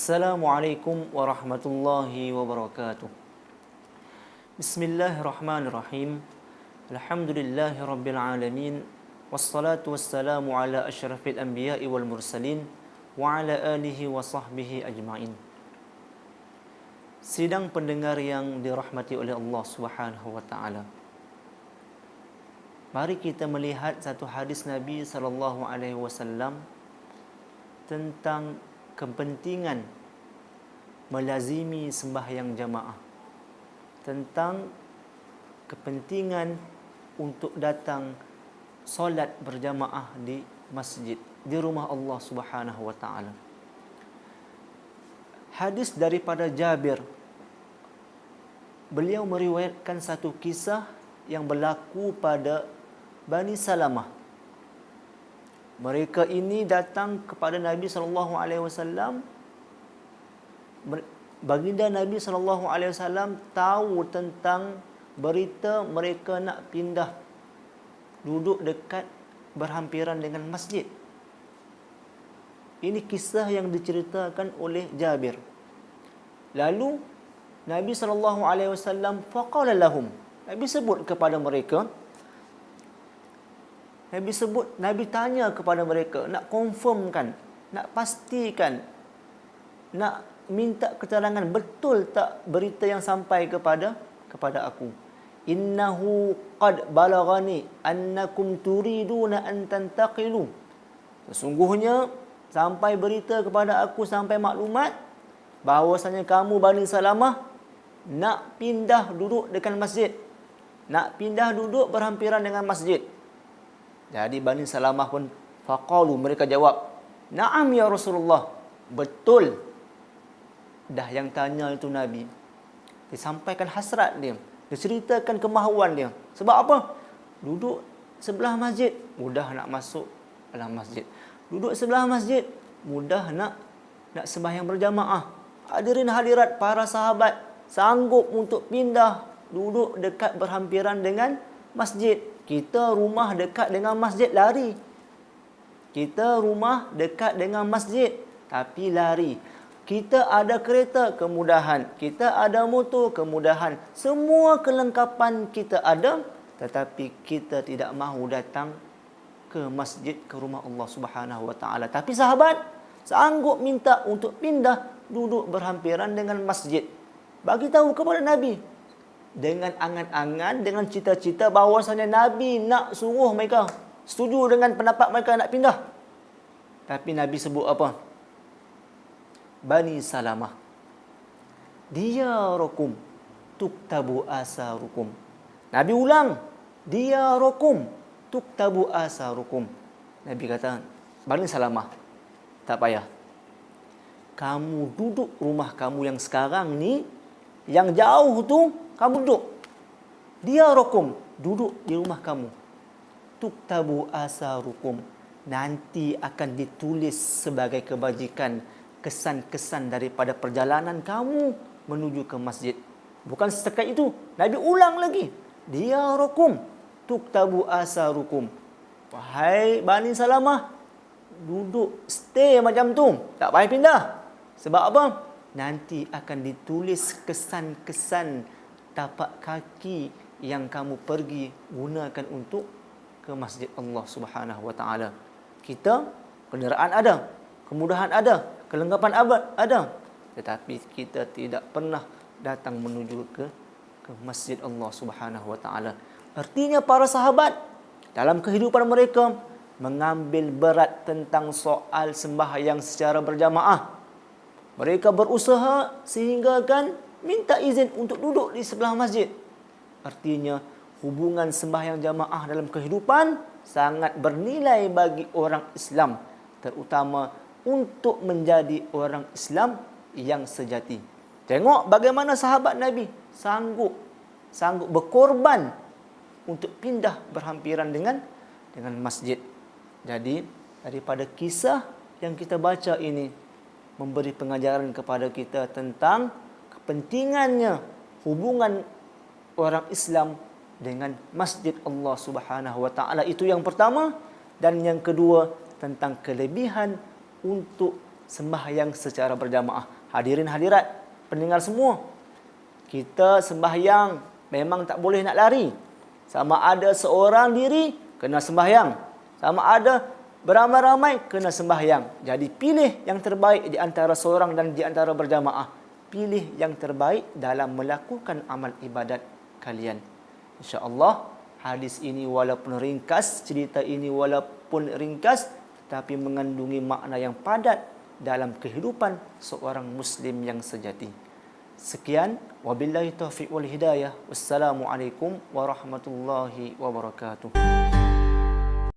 Assalamualaikum warahmatullahi wabarakatuh. Bismillahirrahmanirrahim. Alhamdulillahi rabbil alamin. Wassalatu wassalamu ala asyrafil anbiya'i wal mursalin wa ala alihi wa sahbihi ajma'in. Sidang pendengar yang dirahmati oleh Allah Subhanahu wa taala. Mari kita melihat satu hadis Nabi sallallahu alaihi wasallam tentang kepentingan melazimi sembahyang jamaah, tentang kepentingan untuk datang solat berjamaah di masjid, di rumah Allah Subhanahu wa taala. Hadis daripada Jabir, beliau meriwayatkan satu kisah yang berlaku pada Bani Salamah. Mereka ini datang kepada Nabi SAW. Baginda Nabi SAW tahu tentang berita mereka nak pindah duduk dekat berhampiran dengan masjid. Ini kisah yang diceritakan oleh Jabir. Lalu Nabi SAW faqala lahum, Nabi sebut kepada mereka, Nabi tanya kepada mereka, nak confirmkan, nak pastikan, nak minta keterangan betul tak berita yang sampai kepada aku. Innahu qad balaghani annakum turiduna an tantaqilu. Sesungguhnya sampai berita kepada aku, sampai maklumat bahawasanya kamu Bani Salamah nak pindah duduk dekat masjid, nak pindah duduk berhampiran dengan masjid. Jadi Bani Salamah pun faqalu, mereka jawab, "Na'am ya Rasulullah." Betul. Dah yang tanya itu Nabi. Disampaikan hasrat dia, diceritakan kemahuan dia. Sebab apa? Duduk sebelah masjid, mudah nak masuk dalam masjid. Duduk sebelah masjid, mudah nak sembahyang berjamaah. Hadirin hadirat, para sahabat sanggup untuk pindah duduk dekat berhampiran dengan masjid. Kita rumah dekat dengan masjid, lari. Kita rumah dekat dengan masjid, tapi lari. Kita ada kereta, kemudahan. Kita ada motor, kemudahan. Semua kelengkapan kita ada, tetapi kita tidak mahu datang ke masjid, ke rumah Allah Subhanahu wa taala. Tapi sahabat sanggup minta untuk pindah duduk berhampiran dengan masjid. Bagi tahu kepada Nabi, dengan angan-angan, dengan cita-cita bahawasanya Nabi nak suruh mereka, setuju dengan pendapat mereka nak pindah. Tapi Nabi sebut apa? Bani Salamah, diyarukum tuktabu asarukum. Nabi ulang, diyarukum tuktabu asarukum. Nabi kata, Bani Salamah, tak payah. Kamu duduk rumah kamu yang sekarang ni, yang jauh tu, kamu duduk. Diyarukum, duduk di rumah kamu. Tuktabu asarukum, nanti akan ditulis sebagai kebajikan kesan-kesan daripada perjalanan kamu menuju ke masjid. Bukan setakat itu, Nabi ulang lagi, diyarukum tuktabu asarukum. Wahai Bani Salamah, duduk stay macam tu, tak payah pindah. Sebab apa? Nanti akan ditulis kesan-kesan tapak kaki yang kamu pergi gunakan untuk ke masjid Allah Subhanahu wa taala. Kita kenderaan ada, kemudahan ada, kelengkapan ada, tetapi kita tidak pernah datang menuju ke masjid Allah Subhanahu wa taala. Artinya para sahabat dalam kehidupan mereka mengambil berat tentang soal sembahyang secara berjamaah. Mereka berusaha sehingga kan minta izin untuk duduk di sebelah masjid. Artinya hubungan sembahyang jamaah dalam kehidupan sangat bernilai bagi orang Islam, terutama untuk menjadi orang Islam yang sejati. Tengok bagaimana sahabat Nabi sanggup berkorban untuk pindah berhampiran dengan masjid. Jadi daripada kisah yang kita baca ini memberi pengajaran kepada kita tentang kepentingannya hubungan orang Islam dengan masjid Allah Subhanahu wa taala. Itu yang pertama. Dan yang kedua, tentang kelebihan untuk sembahyang secara berjamaah. Hadirin hadirat, pendengar semua, kita sembahyang memang tak boleh nak lari. Sama ada seorang diri, kena sembahyang. Sama ada beramai-ramai, kena sembahyang. Jadi pilih yang terbaik di antara seorang dan di antara berjamaah. Pilih yang terbaik dalam melakukan amal ibadat kalian. InsyaAllah, hadis ini walaupun ringkas, cerita ini walaupun ringkas, tetapi mengandungi makna yang padat dalam kehidupan seorang Muslim yang sejati. Sekian, wabillahi taufiq wal hidayah. Wassalamualaikum warahmatullahi wabarakatuh.